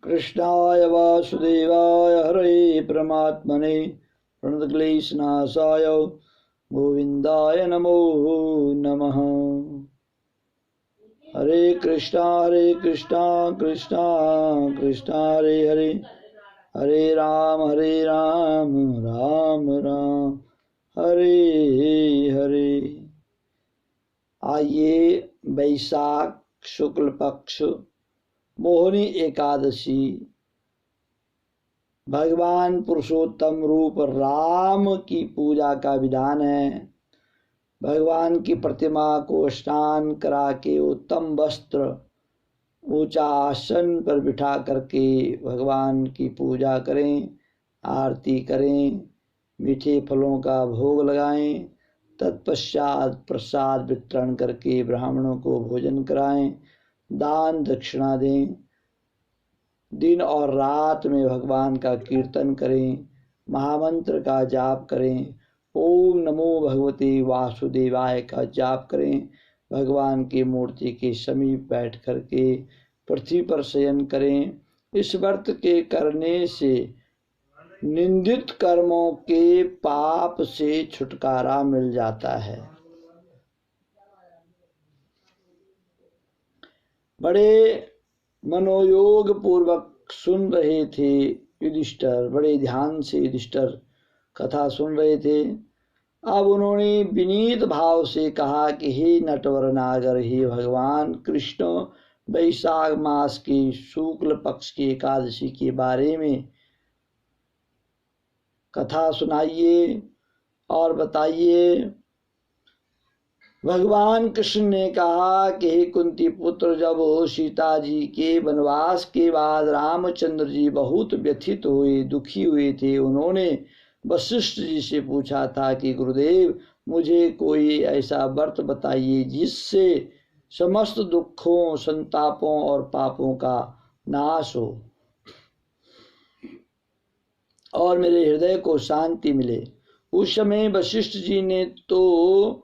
कृष्णाय वासुदेवाय हरे परमात्मने प्रणतक्लेशनाशाय गोविंदाय नमो नमः। हरे कृष्णा कृष्णा कृष्णा हरे हरे, हरे राम राम राम हरे हरे। आइए वैशाख शुक्ल पक्ष मोहिनी एकादशी भगवान पुरुषोत्तम रूप राम की पूजा का विधान है। भगवान की प्रतिमा को स्नान करा के उत्तम वस्त्र ऊंचा आसन पर बिठा करके भगवान की पूजा करें, आरती करें, मीठे फलों का भोग लगाएं, तत्पश्चात प्रसाद वितरण करके ब्राह्मणों को भोजन कराएं, दान दक्षिणा दें। दिन और रात में भगवान का कीर्तन करें, महामंत्र का जाप करें, ओम नमो भगवते वासुदेवाय का जाप करें। भगवान की मूर्ति के समीप बैठ करके पृथ्वी पर शयन करें। इस व्रत के करने से निंदित कर्मों के पाप से छुटकारा मिल जाता है। बड़े मनोयोग पूर्वक सुन रहे थे युधिष्ठिर, बड़े ध्यान से युधिष्ठिर कथा सुन रहे थे। अब उन्होंने विनीत भाव से कहा कि हे नटवर नागर, हे भगवान कृष्ण, वैशाख मास की शुक्ल पक्ष की एकादशी के बारे में कथा सुनाइए और बताइए। भगवान कृष्ण ने कहा कि हे कुंती पुत्र, जब सीता जी के वनवास के बाद रामचंद्र जी बहुत व्यथित हुए, दुखी हुए थे। उन्होंने वशिष्ठ जी से पूछा था कि गुरुदेव, मुझे कोई ऐसा व्रत बताइए जिससे समस्त दुखों, संतापों और पापों का नाश हो और मेरे हृदय को शांति मिले। उस समय वशिष्ठ जी ने तो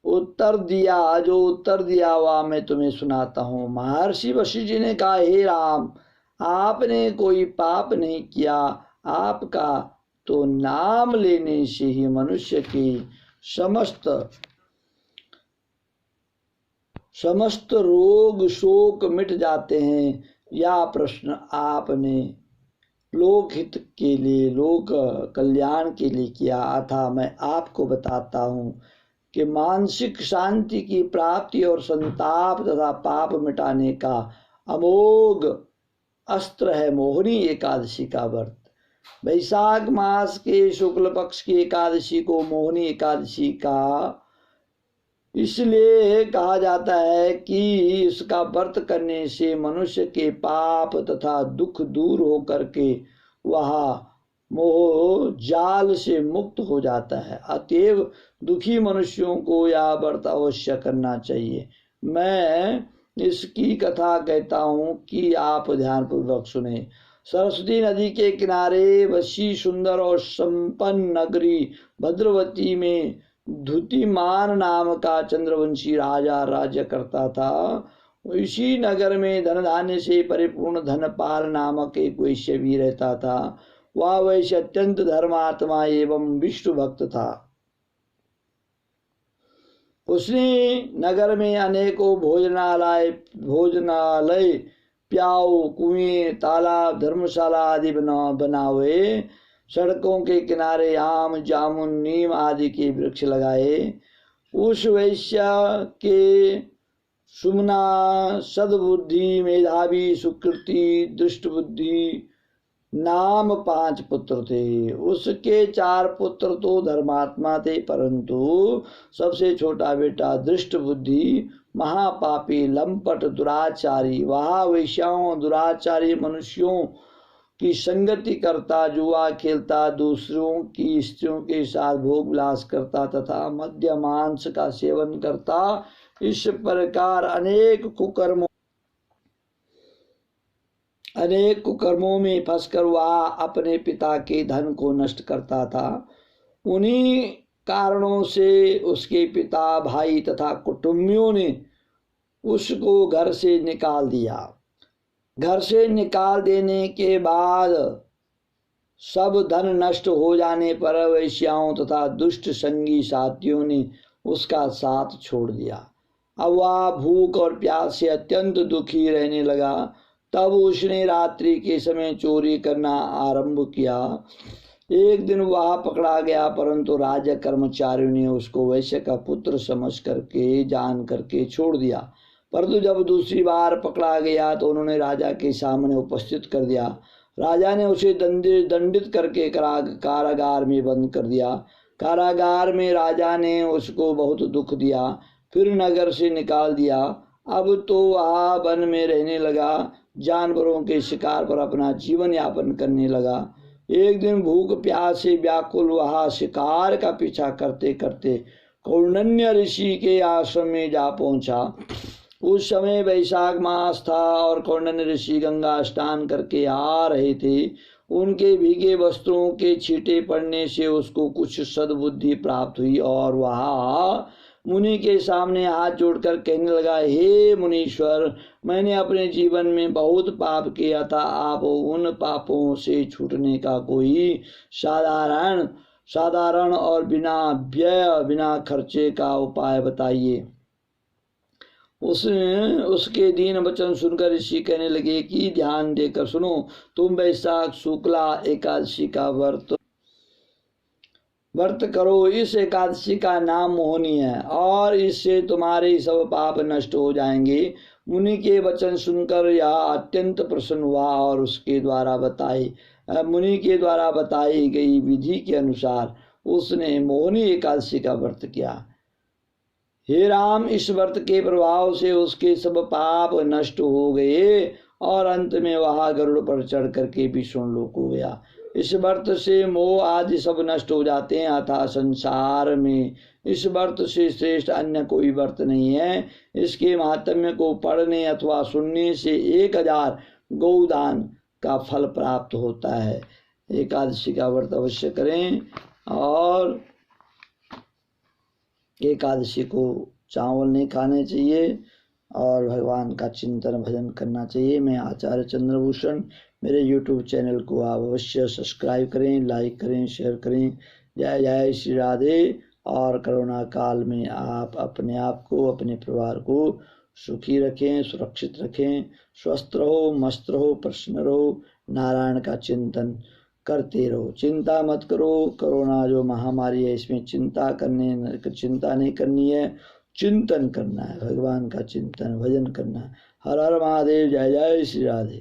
उत्तर दिया, जो उत्तर दिया वह मैं तुम्हें सुनाता हूँ। महर्षि वशिष्ठ जी ने कहा, हे राम, आपने कोई पाप नहीं किया। आपका तो नाम लेने से ही मनुष्य की समस्त रोग शोक मिट जाते हैं। यह प्रश्न आपने लोकहित के लिए, लोक कल्याण के लिए किया था। मैं आपको बताता हूँ कि मानसिक शांति की प्राप्ति और संताप तथा पाप मिटाने का अमोघ अस्त्र है मोहिनी एकादशी का व्रत। वैशाख मास के शुक्ल पक्ष की एकादशी को मोहिनी एकादशी का इसलिए कहा जाता है कि इसका व्रत करने से मनुष्य के पाप तथा दुख दूर हो करके वह मोह जाल से मुक्त हो जाता है। अतएव दुखी मनुष्यों को यह व्रत अवश्य करना चाहिए। मैं इसकी कथा कहता हूँ कि आप ध्यानपूर्वक सुने। सरस्वती नदी के किनारे वशी सुंदर और संपन्न नगरी भद्रवती में धुतिमान नाम का चंद्रवंशी राजा राज्य करता था। इसी नगर में धन धान्य से परिपूर्ण धनपाल नामक एक वैश्य भी रहता था। वह वैश्य अत्यंत धर्मात्मा एवं विष्णु भक्त था। उसने नगर में अनेकों भोजनालय, प्याऊ, कुएं, तालाब, धर्मशाला आदि बनाए। सड़कों के किनारे आम, जामुन, नीम आदि के वृक्ष लगाए। उस वैश्य के सुमना, सद्बुद्धि, मेधावी, सुकृति, दृष्टबुद्धि नाम 5 पुत्र थे। उसके 4 पुत्र तो धर्मात्मा थे, परंतु सबसे छोटा बेटा दृष्टबुद्धि महापापी, लंपट, दुराचारी, वह वैश्याओं, दुराचारी मनुष्यों की संगति करता, जुआ खेलता, दूसरों की स्त्रियों के साथ भोग विलास करता तथा मद्य मांस का सेवन करता। इस प्रकार अनेक कुकर्मों में फंसकर वह अपने पिता के धन को नष्ट करता था। उन्हीं कारणों से उसके पिता, भाई तथा कुटुंबियों ने उसको घर से निकाल दिया। घर से निकाल देने के बाद सब धन नष्ट हो जाने पर वैश्याओं तथा दुष्ट संगी साथियों ने उसका साथ छोड़ दिया। अब वह भूख और प्यास से अत्यंत दुखी रहने लगा। तब उसने रात्रि के समय चोरी करना आरंभ किया। एक दिन वह पकड़ा गया, परंतु राजा कर्मचारियों ने उसको वैश्य का पुत्र समझ करके जान करके छोड़ दिया। परंतु जब दूसरी बार पकड़ा गया तो उन्होंने राजा के सामने उपस्थित कर दिया। राजा ने उसे दंडित करके कारागार में बंद कर दिया। कारागार में राजा ने उसको बहुत दुख दिया, फिर नगर से निकाल दिया। अब तो वह वन में रहने लगा, जानवरों के शिकार पर अपना जीवन यापन करने लगा। एक दिन भूख प्यास से व्याकुल वह शिकार का पीछा करते करते कौंडिन्य ऋषि के आश्रम में जा पहुंचा। उस समय वैशाख मास था और कौंडिन्य ऋषि गंगा स्नान करके आ रहे थे। उनके भीगे वस्त्रों के छींटे पड़ने से उसको कुछ सद्बुद्धि प्राप्त हुई और वह मुनि के सामने हाथ जोड़कर कहने लगा, हे मुनीश्वर, मैंने अपने जीवन में बहुत पाप किया था। आप उन पापों से छूटने का कोई साधारण और बिना व्यय बिना खर्चे का उपाय बताइए। उसके दीन वचन सुनकर ऋषि कहने लगे कि ध्यान देकर सुनो, तुम वैशाख शुक्ला एकादशी का व्रत करो। इस एकादशी का नाम मोहिनी है और इससे तुम्हारे सब पाप नष्ट हो जाएंगे। मुनि के वचन सुनकर यह अत्यंत प्रसन्न हुआ और मुनि के द्वारा बताई गई विधि के अनुसार उसने मोहिनी एकादशी का व्रत किया। हे राम, इस व्रत के प्रभाव से उसके सब पाप नष्ट हो गए और अंत में वह गरुड़ पर चढ़ करके विष्णु लोक हो गया। इस व्रत से मोह आदि सब नष्ट हो जाते हैं, अतः संसार में इस व्रत से श्रेष्ठ अन्य कोई व्रत नहीं है। इसके महात्म्य को पढ़ने अथवा सुनने से 1000 गौदान का फल प्राप्त होता है। एकादशी का व्रत अवश्य करें और एकादशी को चावल नहीं खाने चाहिए और भगवान का चिंतन भजन करना चाहिए। मैं आचार्य चंद्रभूषण, मेरे YouTube चैनल को आप अवश्य सब्सक्राइब करें, लाइक करें, शेयर करें। जय जय श्री राधे। और कोरोना काल में आप अपने आप को, अपने परिवार को सुखी रखें, सुरक्षित रखें, स्वस्थ रहो, मस्त रहो, प्रसन्न रहो, नारायण का चिंतन करते रहो। चिंता मत करो। कोरोना जो महामारी है इसमें चिंता नहीं करनी है, चिंतन करना है, भगवान का चिंतन भजन करना है। हर हर महादेव। जय जय श्री राधे।